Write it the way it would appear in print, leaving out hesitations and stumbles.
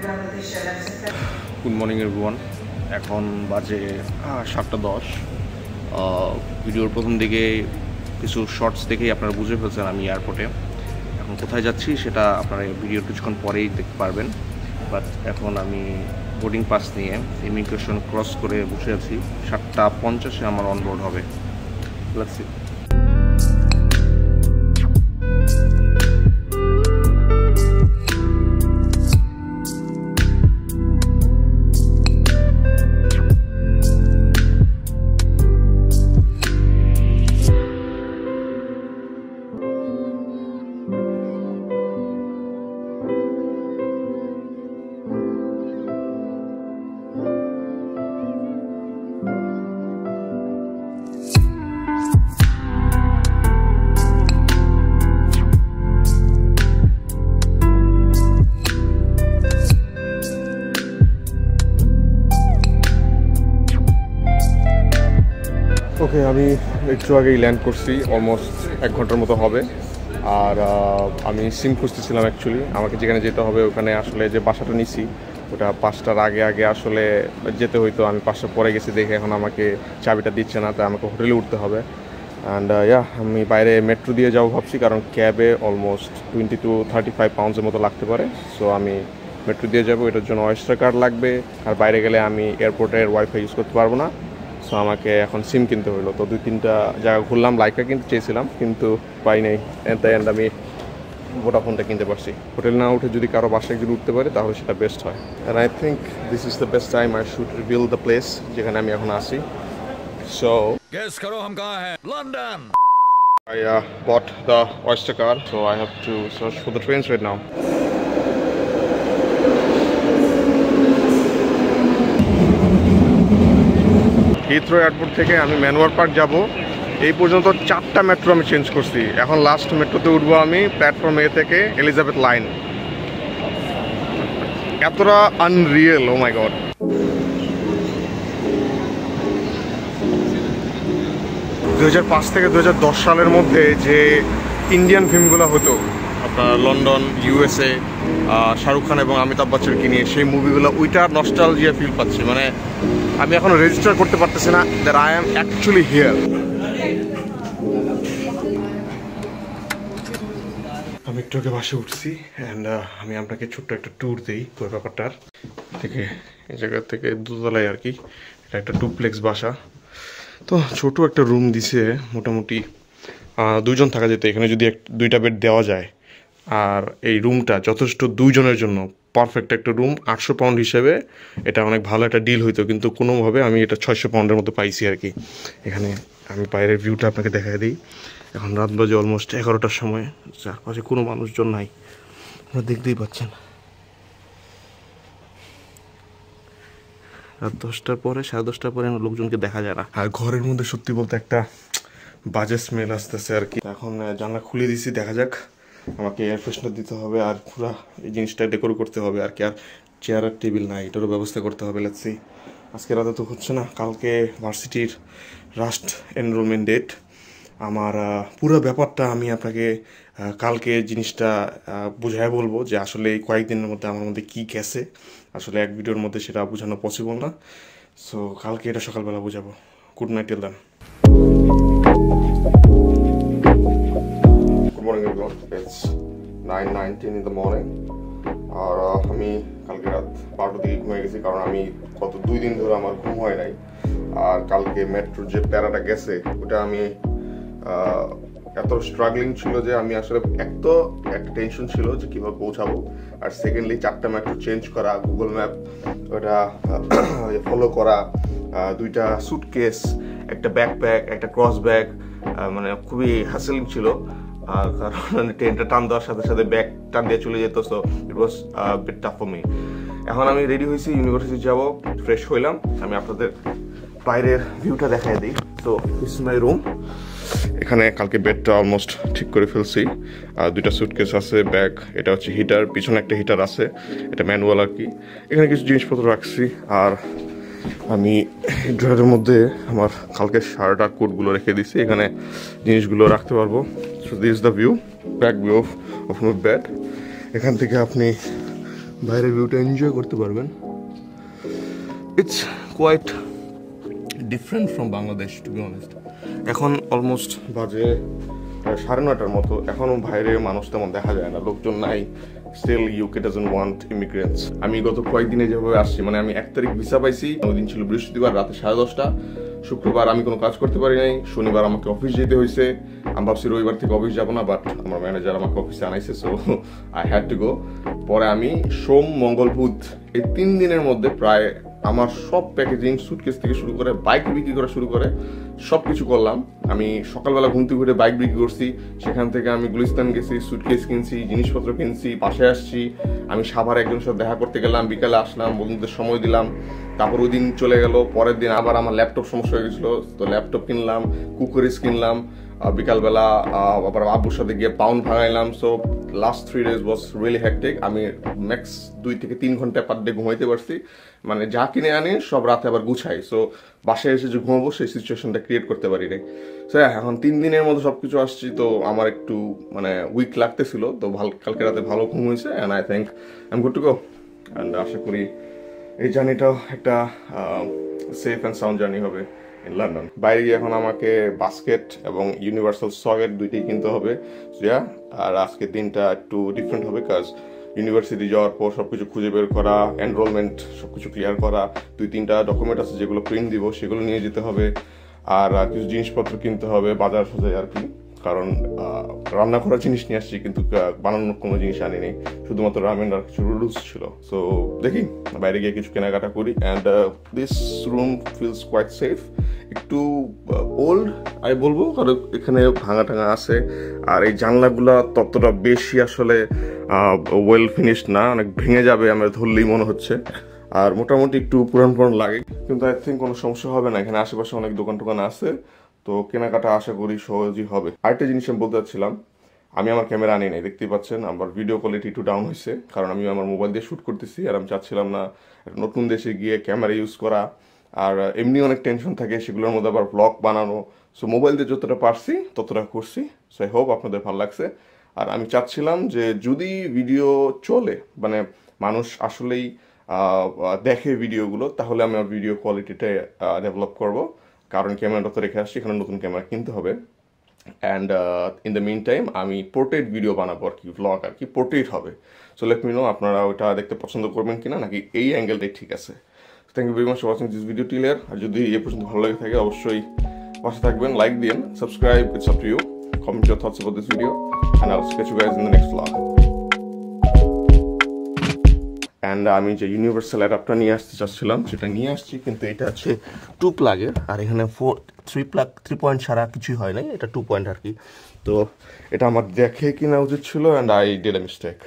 Good morning everyone. এখন বাজে 7:10। ভিডিওর প্রথম দিকে কিছু শর্টস দেখেই আপনারা বুঝে ফেলছেন আমি এয়ারপোর্টে। এখন কোথায় যাচ্ছি সেটা আপনারা ভিডিওর কিছুক্ষণ পরেই দেখতে পারবেন। বাট এখন আমি বোর্ডিং পাস নিয়ে ইমিগ্রেশন ক্রস করে বসে আছি। 7:50 আমার অনবোর্ড হবে। Let's see. ওকে, আমি একটু আগেই ল্যান্ড করছি, অলমোস্ট 1 ঘন্টার মতো হবে। আর আমি সিম খুঁজতেছিলাম অ্যাকচুয়ালি। আমাকে যেখানে যেতে হবে ওখানে আসলে যে বাসাটা নিছি ওটা 5টার আগে আসলে যেতে হইতো। আমি 5টা পরে গেছি দেখে এখন আমাকে চাবিটা দিচ্ছে না, তাই আমাকে হোটেলে উঠতে হবে। অ্যান্ড আমি বাইরে মেট্রো দিয়ে যাবো ভাবছি, কারণ ক্যাবে অলমোস্ট 20 to 35 পাউন্ডসের মতো লাগতে পারে। সো আমি মেট্রো দিয়ে যাবো, এটার জন্য অয়েস্টার কার্ড লাগবে। আর বাইরে গেলে আমি এয়ারপোর্টের ওয়াইফাই ইউজ করতে পারবো না। সো আমাকে এখন সিম কিনতে হলো। তো 2-3টা জায়গা ঘুরলাম, লাইকা কিনতে চেয়েছিলাম কিন্তু পাই নাই। তাই আমি ভোডাফোনটা কিনতে পারছি। হোটেল না উঠে যদি কারো বাসায় যদি উঠতে পারে তাহলে সেটা বেস্ট হয়। And I think this is the best time I should reveal the place যেখানে আমি এখন আসি। সো গেস করো हम कहाँ हैं? London. I bought the Oyster card, so I have to search for the trains right now. Heathrow airport থেকে আমি ম্যানওয়ার পার্ক যাব। এই পর্যন্ত 4টা মেট্রো আমি চেঞ্জ করছি। এখন লাস্ট মেট্রোতে উঠবো আমি প্ল্যাটফর্ম এ থেকে এলিজাবেথ লাইন। এতটা আনরিয়েল, ও মাই গড। দু 2005 থেকে 2010 সালের মধ্যে যে ইন্ডিয়ান ফিল্মগুলো হতো আপনার লন্ডন, ইউএসএ, শাহরুখ খান এবং অমিতাভ বচ্চনকে নিয়ে, সেই মুভিগুলো ওইটার নস্টালজিয়া ফিল পাচ্ছি। মানে আমি এখনো রেজিস্টার করতে পারতেছি না that I am actually here. আমি একটু আগে বাসে উঠছি অ্যান্ড আমি আপনাকে ছোট্ট একটা ট্যুর দিই পুরো ব্যাপারটার থেকে। এই জায়গা থেকে দোতলায় আর কি, এটা একটা ডুপ্লেক্স বাসা। তো ছোট একটা রুম দিছে, মোটামুটি 2 জন থাকা যেত এখানে যদি 2টা বেড দেওয়া যায়। আর এই রুমটা যথেষ্ট 2 জনের জন্য পারফেক্ট একটা রুম। 800 পাউন্ড হিসেবে এটা অনেক ভালো একটা ডিল হইতো, কিন্তু কোনোভাবে আমি এটা 600 পাউন্ডের মতো পাইছি আর কি। এখানে আমি বাইরের ভিউটা আপনাকে দেখাই দিই। এখন রাত বাজে অলমোস্ট 11টার সময়, চারপাশে কোনো মানুষজন নাই, আপনারা দেখতেই পাচ্ছেন। রাত 10টার পরে, 10:30টার পরে লোকজনকে দেখা যায় না। আর ঘরের মধ্যে সত্যি বলতে একটা বাজে স্মেল আসতেছে আর কি। এখন জানলা খুলে দিছি, দেখা যাক। আমাকে এয়ার ফ্রেশনার দিতে হবে আর পুরা এই জিনিসটা ডেকোর করতে হবে আর কি। আর চেয়ার আর টেবিল নাই, এটারও ব্যবস্থা করতে হবে। Let's see. আজকে রাতে তো হচ্ছে না, কালকে ভার্সিটির লাস্ট এনরোলমেন্ট ডেট আমার। পুরো ব্যাপারটা আমি আপনাকে কালকে জিনিসটা বুঝায় বলবো যে আসলে এই কয়েকদিনের মধ্যে আমার মধ্যে কী গেছে। আসলে এক ভিডিওর মধ্যে সেটা বোঝানো পসিবল না। সো কালকে এটা সকালবেলা বোঝাবো। Good night till then. Good morning everyone, it's 9:19 in the morning. আর আমি কালকে রাত 12টার দিকে ঘুমিয়ে গেছি, কারণ আমি গত 2 দিন ধরে আমার ঘুম হয় নাই। আর কালকে মেট্রোর যে প্যারাটা গেছে ওটা আমি এত স্ট্রাগলিং ছিল যে আমি আসলে একটা টেনশন ছিল যে কীভাবে পৌঁছাবো। আর সেকেন্ডলি 4টা মেট্রো চেঞ্জ করা, গুগল ম্যাপ ওটা ফলো করা, 2টা সুটকেস, একটা ব্যাকপ্যাক, একটা ক্রস ব্যাগ, মানে খুবই হ্যাসেলিং ছিল। কারণ ট্রেনটা টান দেওয়ার সাথে সাথে ব্যাগ টান দিয়ে চলে যেত। So it was bit tough for me. এখন আমি রেডি হয়েছি, ইউনিভার্সিটি যাবো, ফ্রেশ হইলাম। আমি আপনাদের বাইরের ভিউটা দেখাই দিই। So this is my room. এখানে কালকে বেডটা অলমোস্ট ঠিক করে ফেলছি। আর 2টা সুটকেস আছে, ব্যাগ, এটা হচ্ছে হিটার, পিছনে একটা হিটার আছে, এটা ম্যানুয়াল আর কি। এখানে কিছু জিনিসপত্র রাখছি। আর আমি ড্রয়ারের মধ্যে আমার কালকের শার্ট আর কোটগুলো রেখে দিছি, এখানে জিনিসগুলো রাখতে পারবো। So this is the view, back view of my bed. এখান থেকে আপনি বাইরের ভিউটা এনজয় করতে পারবেন। It's quite different from Bangladesh to be honest. এখন অলমোস্ট বাজে 9:30 মতো, এখনও বাইরে মানুষ তেমন দেখা যায় না, লোকজন নাই। Still UK doesn't want immigrants. আমি গত কয়েকদিনে যেভাবে আসছি, মানে আমি 1 তারিখ ভিসা পাইছি, ওই দিন ছিল বৃহস্পতিবার রাতে 10:30। শুক্রবার আমি কোনো কাজ করতে পারি নাই, শনিবার আমাকে অফিস যেতে হয়েছে। আমি ভাবছি রবিবার থেকে অফিস যাবো না, বাট আমার ম্যানেজার আমাকে অফিসে আনাইছে, so I had to go. পরে আমি সোম, মঙ্গল, বুধ এই 3 দিনের মধ্যে প্রায় আমার সব প্যাকেজিং, সুটকেস থেকে শুরু করে বাইক বিক্রি করা শুরু করে সব কিছু করলাম। আমি সকালবেলা ঘুম থেকে উঠে বাইক বিক্রি করছি, সেখান থেকে আমি গুলিস্তান গেছি, সুটকেস কিনছি, জিনিসপত্র কিনছি, পাশে আসছি। আমি সাভারে একজনের সাথে দেখা করতে গেলাম, বিকালে আসলাম, বন্ধুদের সময় দিলাম। তারপর ওই দিন চলে গেল। পরের দিন আবার আমার ল্যাপটপ সমস্যা হয়ে গেছিলো, তো ল্যাপটপ কিনলাম, কুকারিজ কিনলাম। বিকালবেলা আবার আব্বুর সাথে গিয়ে পাউন্ড ভাঙাইলাম। So last 3 days was really hectic. আমি ম্যাক্স 2 থেকে 3 ঘন্টা পার ডে ঘুমাইতে পারছি, মানে যা কিনে আনি সব রাতে আবার গুছাই। সো বাসায় এসে যে ঘুমাবো সেই সিচুয়েশনটা ক্রিয়েট করতে পারি নাই। সো এখন 3 দিনের মধ্যে সবকিছু আসছি, তো আমার একটু মানে উইক লাগতেছিল। তো কালকে রাতে ভালো ঘুম হয়েছে, and I think I am good to go. And আশা করি এই জার্নিটাও একটা সেফ অ্যান্ড সাউন্ড জার্নি হবে ইন লন্ডন। বাইরে গিয়ে এখন আমাকে বাস্কেট এবং ইউনিভার্সাল সকেট দুইটাই কিনতে হবে। আর আজকের দিনটা একটু ডিফারেন্ট হবে, কাজ ইউনিভার্সিটি যাওয়ার পর সবকিছু খুঁজে বের করা, এনরোলমেন্ট সবকিছু ক্লিয়ার করা, 2-3টা ডকুমেন্ট আছে যেগুলো প্রিন্ট দিব, সেগুলো নিয়ে যেতে হবে। আর কিছু জিনিসপত্র কিনতে হবে বাজার সাজায় আর কি, কারণ রান্না করার জিনিস নিয়ে আসছি কিন্তু বানানোর কোনো জিনিস আনি নেই, শুধুমাত্র রামেন আর কিছু রুলস ছিল। সো দেখি বাইরে গিয়ে কিছু কেনাকাটা করি। And this room feels quite safe. একটু ওল্ড আমি বলবো, কারণ এখানে ভাঙা টাঙা আছে, আর এই জানলাগুলা ততটা বেশি আসলে ওয়েল ফিনিশড না, অনেক ভেঙে যাবে আমার ধরলেই মনে হচ্ছে। আর মোটামুটি একটু পুরান পুরান লাগে, কিন্তু আই থিঙ্ক কোনো সমস্যা হবে না। এখানে আশেপাশে অনেক দোকান টোকান আছে, তো কেনাকাটা আশা করি সহজই হবে। আরেকটা জিনিস আমি বলতে চাচ্ছিলাম, আমি আমার ক্যামেরা আনি নাই, দেখতেই পাচ্ছেন আমার ভিডিও কোয়ালিটি একটু ডাউন হয়েছে, কারণ আমি আমার মোবাইল দিয়ে শ্যুট করতেছি। আর আমি চাচ্ছিলাম না নতুন দেশে গিয়ে ক্যামেরা ইউজ করা, আর এমনি অনেক টেনশন থাকে সেগুলোর মধ্যে আবার ব্লগ বানানো। সো মোবাইল দিয়ে যতটা পারছি ততটা করছি। সো আই হোপ আপনাদের ভালো লাগছে। আর আমি চাচ্ছিলাম যে যদি ভিডিও চলে, মানে মানুষ আসলেই দেখে ভিডিওগুলো, তাহলে আমি আমার ভিডিও কোয়ালিটিটা ডেভেলপ করব, কারণ ক্যামেরাটা তো রেখে আসছি, এখানে নতুন ক্যামেরা কিনতে হবে। And in the mean time আমি পোর্ট্রেট ভিডিও বানাবো আর কি, ভ্লগ আর কি, পোর্ট্রেট হবে। সো লেট মি নো আপনারা ওটা দেখতে পছন্দ করবেন কিনা, নাকি এই অ্যাঙ্গেলটাই ঠিক আছে। Thank you very much for watching this video টিলার। আর যদি এ পর্যন্ত ভালো লাগে থাকে অবশ্যই পাশে থাকবেন, লাইক দিন, subscribe, it's up to you, comment your thoughts about this video, and I will catch you guys in the next vlog. And আমি যে ইউনিভার্সাল অ্যাডাপ্টার নিয়ে আসতে চাচ্ছিলাম সেটা নিয়ে আসছি, কিন্তু এটা হচ্ছে 2 প্লাগের, আর এখানে 3 প্লাগ, 3 পয়েন্ট ছাড়া কিছুই হয় নাই, এটা 2 পয়েন্ট আর কি। তো এটা আমার দেখে কিনা উচিত ছিল, and I did a mistake.